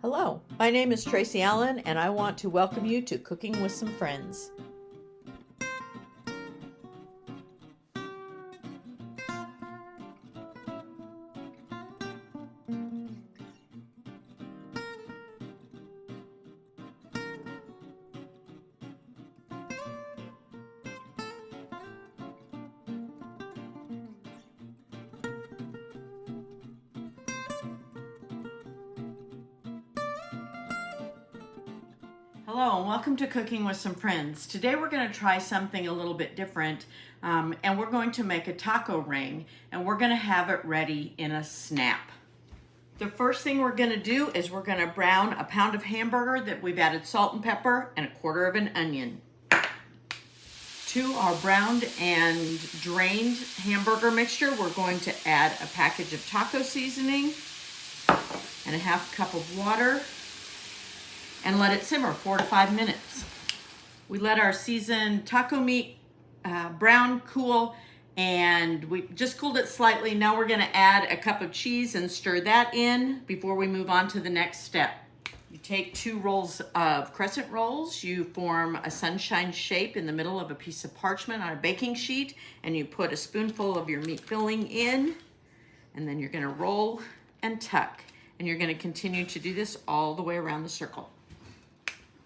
Hello, my name is Tracy Allen, and I want to welcome you to Cooking with Some Friends. Hello and welcome to Cooking with Some Friends. Today we're going to try something a little bit different and we're going to make a taco ring and we're going to have it ready in a snap. The first thing we're going to do is we're going to brown a pound of hamburger that we've added salt and pepper and a quarter of an onion. To our browned and drained hamburger mixture, we're going to add a package of taco seasoning and a half cup of water and let it simmer 4 to 5 minutes. We let our seasoned taco meat brown, cool, and we just cooled it slightly. Now we're gonna add a cup of cheese and stir that in before we move on to the next step. You take 2 rolls of crescent rolls, you form a sunshine shape in the middle of a piece of parchment on a baking sheet, and you put a spoonful of your meat filling in, and then you're gonna roll and tuck, and you're gonna continue to do this all the way around the circle.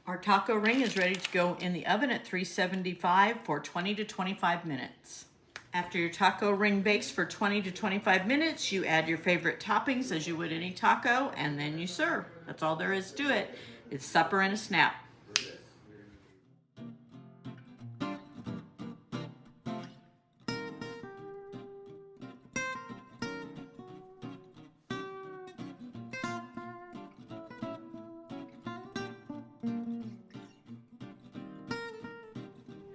Our taco ring is ready to go in the oven at 375 for 20 to 25 minutes. After your taco ring bakes for 20 to 25 minutes, you add your favorite toppings as you would any taco, and then you serve. That's all there is to it. It's supper in a snap.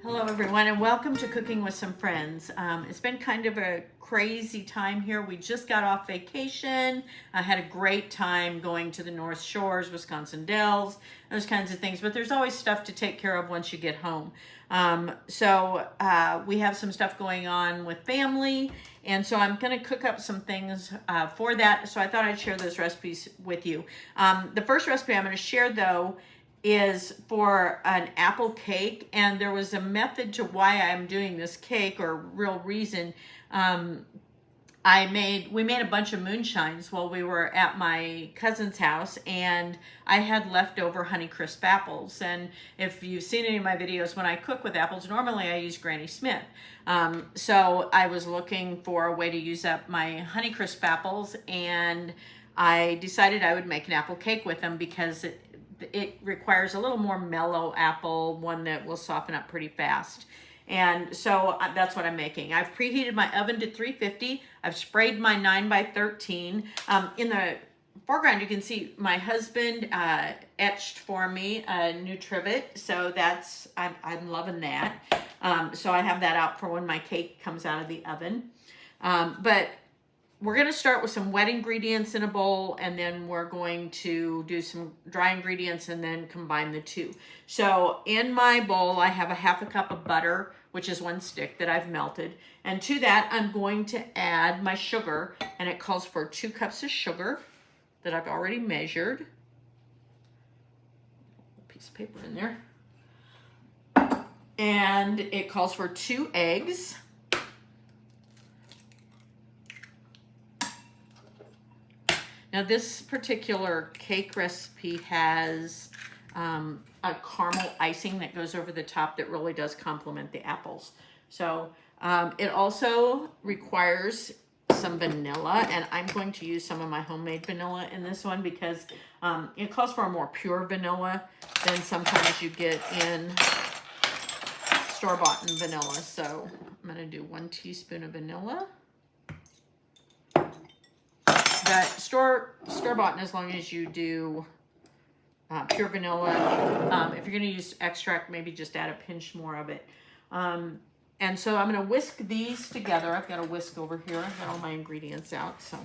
Hello everyone and welcome to Cooking with Some Friends. It's been kind of a crazy time here. We just got off vacation. I had a great time going to the North Shores, Wisconsin Dells, those kinds of things, but there's always stuff to take care of once you get home. We have some stuff going on with family, and so I'm going to cook up some things for that, so I thought I'd share those recipes with you. The first recipe I'm going to share though is for an apple cake, and there was a method to why I'm doing this cake, or real reason. We made a bunch of moonshines while we were at my cousin's house, and I had leftover Honeycrisp apples. And if you've seen any of my videos, when I cook with apples, normally I use Granny Smith. So I was looking for a way to use up my Honeycrisp apples, and I decided I would make an apple cake with them because it requires a little more mellow apple, one that will soften up pretty fast. And so that's what I'm making. I've preheated my oven to 350. I've sprayed my 9x13. In the foreground, you can see my husband etched for me a new trivet. So I'm loving that. So I have that out for when my cake comes out of the oven. But we're going to start with some wet ingredients in a bowl, and then we're going to do some dry ingredients and then combine the two. So in my bowl, I have a half a cup of butter, which is 1 stick that I've melted. And to that, I'm going to add my sugar, and it calls for 2 cups of sugar that I've already measured. A piece of paper in there. And it calls for 2 eggs. Now this particular cake recipe has a caramel icing that goes over the top that really does complement the apples. So it also requires some vanilla, and I'm going to use some of my homemade vanilla in this one because it calls for a more pure vanilla than sometimes you get in store-bought vanilla. So I'm going to do 1 teaspoon of vanilla. That store-bought, as long as you do pure vanilla. If you're going to use extract, maybe just add a pinch more of it. And so I'm going to whisk these together. I've got a whisk over here. I've got all my ingredients out. So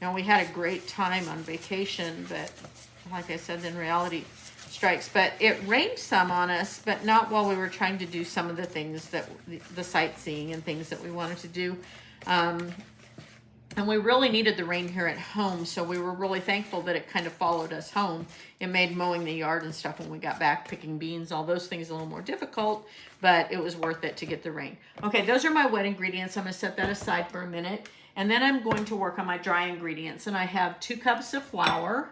now we had a great time on vacation, but like I said, in reality strikes. But it rained some on us, but not while we were trying to do some of the things that the sightseeing and things that we wanted to do. And we really needed the rain here at home, so we were really thankful that it kind of followed us home. It made mowing the yard and stuff when we got back, picking beans, all those things a little more difficult, but it was worth it to get the rain. Okay, those are my wet ingredients. I'm gonna set that aside for a minute. And then I'm going to work on my dry ingredients. And I have 2 cups of flour.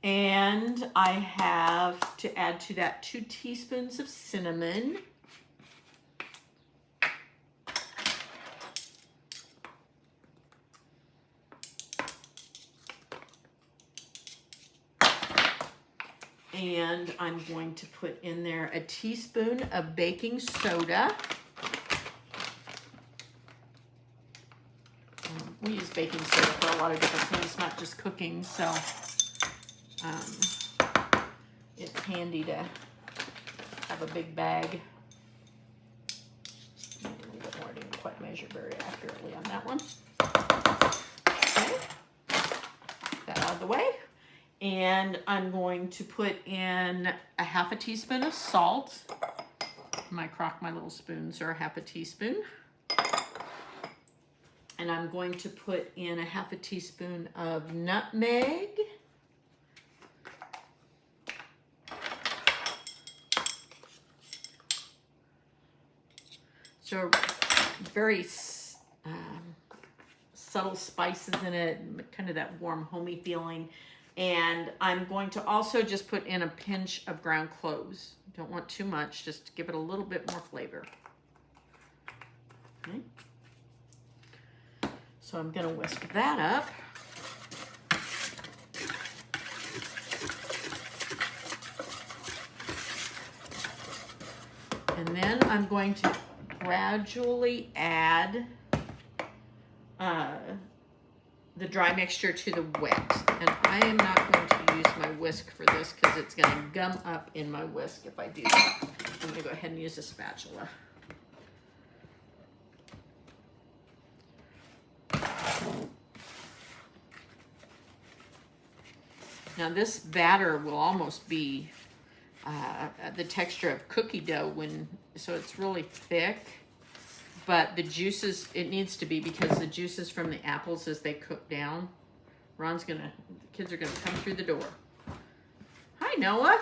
And I have to add to that 2 teaspoons of cinnamon. And I'm going to put in there a teaspoon of baking soda. We use baking soda for a lot of different things, not just cooking, so it's handy to have a big bag. Maybe a little bit more. I didn't quite measure very accurately on that one. Okay, that out of the way. And I'm going to put in a 1/2 teaspoon of salt. My little spoons are a 1/2 teaspoon. And I'm going to put in a 1/2 teaspoon of nutmeg. So very subtle spices in it, kind of that warm, homey feeling. And I'm going to also just put in a pinch of ground cloves. Don't want too much, just to give it a little bit more flavor. Okay. So I'm going to whisk that up. And then I'm going to gradually add the dry mixture to the wet. And I am not going to use my whisk for this because it's going to gum up in my whisk if I do that. I'm going to go ahead and use a spatula. Now this batter will almost be the texture of cookie dough so it's really thick. But the juices, it needs to be, because the juices from the apples as they cook down, the kids are gonna come through the door. Hi, Noah.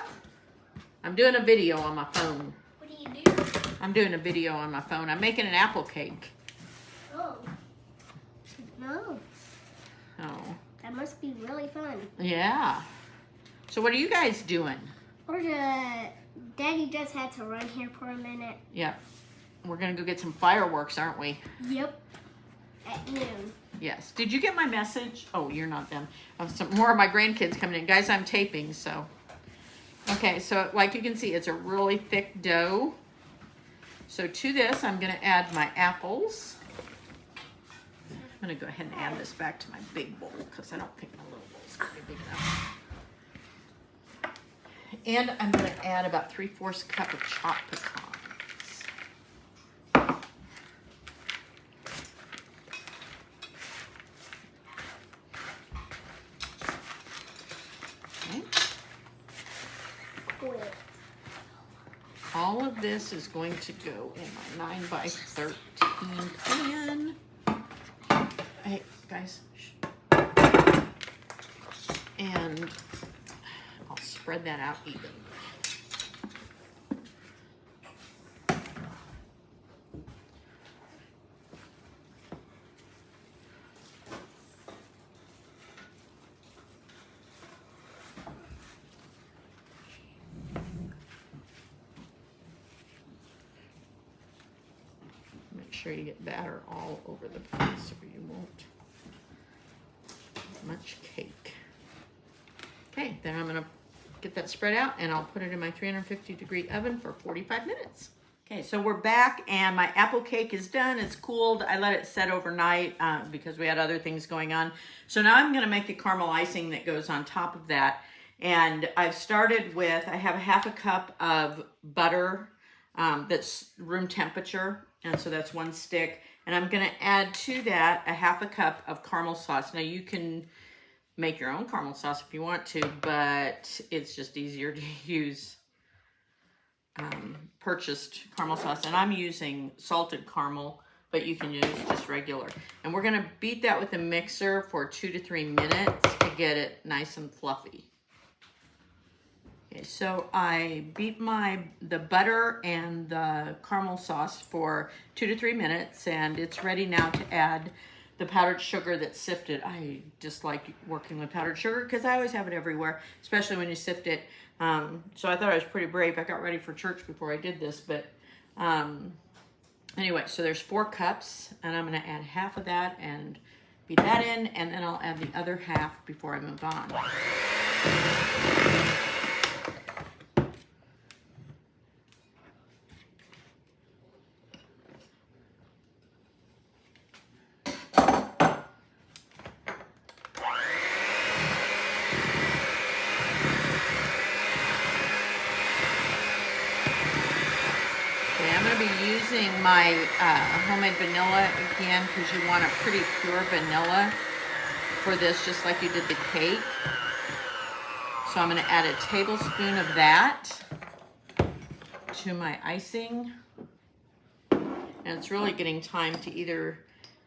I'm doing a video on my phone. What do you do? I'm doing a video on my phone. I'm making an apple cake. Oh. No. Oh. That must be really fun. Yeah. So what are you guys doing? Daddy just had to run here for a minute. Yep. We're gonna go get some fireworks, aren't we? Yep. At noon. Yes. Did you get my message? Oh, you're not them. Some more of my grandkids coming in. Guys, I'm taping, so. Okay, so like you can see, it's a really thick dough. So to this, I'm gonna add my apples. I'm gonna go ahead and add this back to my big bowl because I don't think my little bowl is gonna be big enough. And I'm gonna add about 3/4 cup of chopped pecans. All of this is going to go in my 9x13 pan. Hey, guys. Shh. And I'll spread that out evenly. Make sure you get batter all over the place or you won't have much cake. Okay, then I'm gonna get that spread out and I'll put it in my 350-degree oven for 45 minutes. Okay, so we're back and my apple cake is done. It's cooled. I let it set overnight because we had other things going on. So now I'm gonna make the caramel icing that goes on top of that. And I've started with, I have a 1/2 cup of butter that's room temperature. And so that's 1 stick. And I'm gonna add to that a 1/2 cup of caramel sauce. Now you can make your own caramel sauce if you want to, but it's just easier to use purchased caramel sauce. And I'm using salted caramel but you can use just regular. And we're gonna beat that with a mixer for 2 to 3 minutes to get it nice and fluffy. Okay, so I beat the butter and the caramel sauce for 2 to 3 minutes, and it's ready now to add the powdered sugar that's sifted. I just like working with powdered sugar because I always have it everywhere, especially when you sift it. So I thought I was pretty brave. I got ready for church before I did this, but anyway, so there's 4 cups, and I'm gonna add half of that and beat that in, and then I'll add the other half before I move on. I'm going to be using my homemade vanilla again because you want a pretty pure vanilla for this, just like you did the cake. So I'm going to add a tablespoon of that to my icing. And it's really getting time to either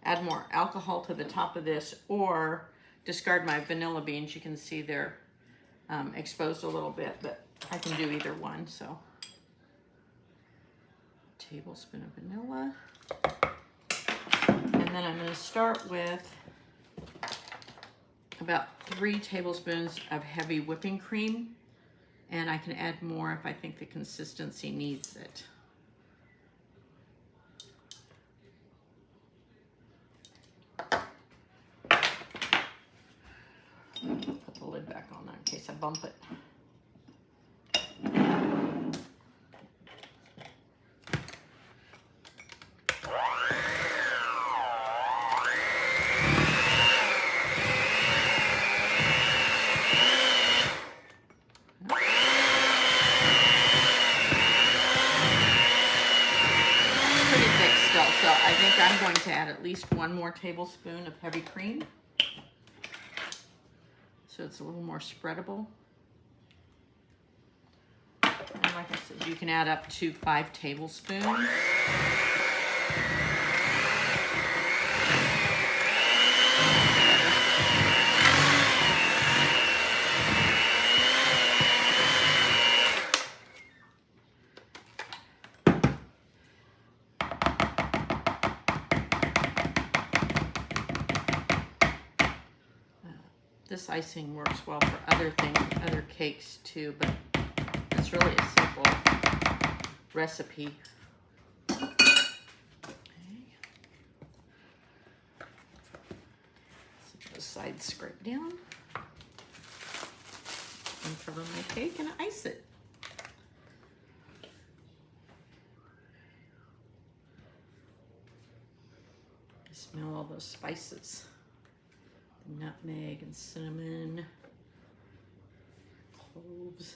add more alcohol to the top of this or discard my vanilla beans. You can see they're exposed a little bit, but I can do either one. So tablespoon of vanilla, and then I'm going to start with about 3 tablespoons of heavy whipping cream, and I can add more if I think the consistency needs it. Put the lid back on that in case I bump it. So I think I'm going to add at least 1 more tablespoon of heavy cream, so it's a little more spreadable. And like I said, you can add up to 5 tablespoons. This icing works well for other things, other cakes too, but it's really a simple recipe. Okay. So the sides scrape down and cover my cake and ice it. I smell all those spices. Nutmeg and cinnamon, cloves.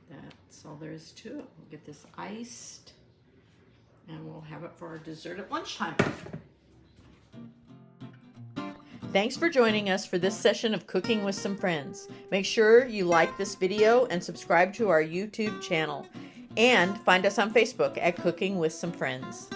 That's all there is to it. We'll get this iced and we'll have it for our dessert at lunchtime. Thanks for joining us for this session of Cooking with Some Friends. Make sure you like this video and subscribe to our YouTube channel. And find us on Facebook at Cooking with Some Friends.